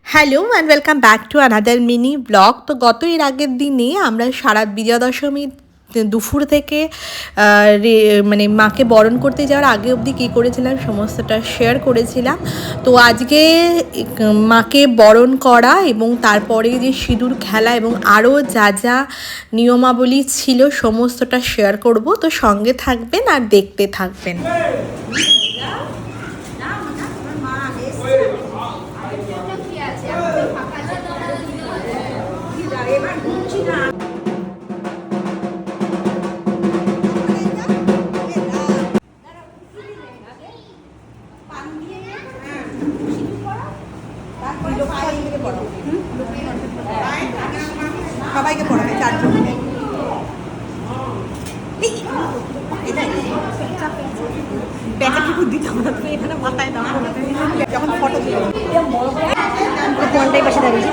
Hello and welcome back to another mini blog. তো এর আগের দিনে আমরা সারা বিজয়া দশমীর দুপুর থেকে মানে মাকে বরণ করতে যাওয়ার আগে অবধি কী করেছিলাম সমস্তটা শেয়ার করেছিলাম। তো আজকে মাকে বরণ করা এবং তারপরে যে সিঁদুর খেলা এবং আরও যা যা নিয়মাবলী ছিল সমস্তটা শেয়ার করব। তো সঙ্গে থাকবেন আর দেখতে থাকবেন। সবাইকে পড়াবে চারজনকে। এখানে মাথায় দাম যখন ফটো কোনটাই পাশে দাঁড়িয়েছে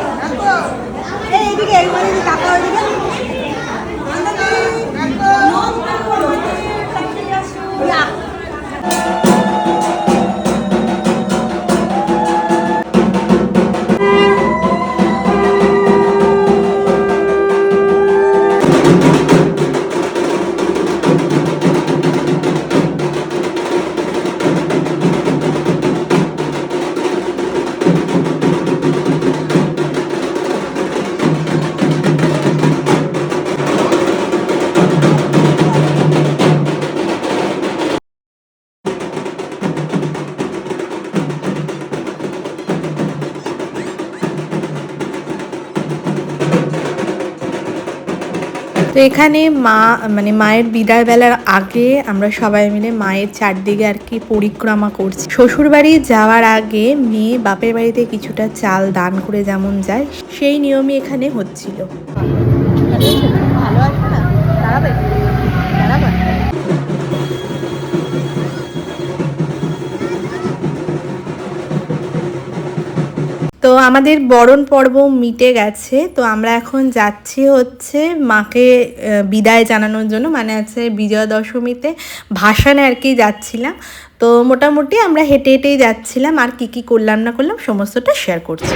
এইদিকে টাকা ওইদিকে তো এখানে মানে মায়ের বিদায় বেলার আগে আমরা সবাই মিলে মায়ের চারদিকে আর কি পরিক্রমা করছি। শ্বশুরবাড়ি যাওয়ার আগে মেয়ে বাপের বাড়িতে কিছুটা চাল দান করে যেমন যায় সেই নিয়মই এখানে হচ্ছিল। ভালো আছে না দাঁড়াবে দাঁড়াবে। তো আমাদের বরণ পর্ব মিটে গেছে। তো আমরা এখন যাচ্ছি হচ্ছে মাকে বিদায় জানানোর জন্য, মানে আছে বিজয়া দশমীতে ভাসানে আর কি যাচ্ছিলাম। তো মোটামুটি আমরা হেঁটে হেঁটেই যাচ্ছিলাম, আর কি করলাম না করলাম সমস্তটা শেয়ার করছি।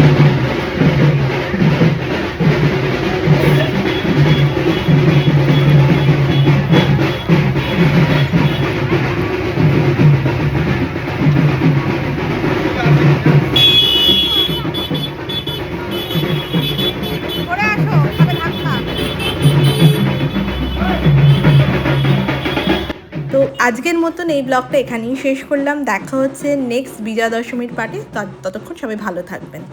তো আজকের মতন এই ব্লগটা এখানেই শেষ করলাম। দেখা হচ্ছে নেক্সট বিজয়া দশমীর পার্টে। ততক্ষণ সবাই ভালো থাকবেন।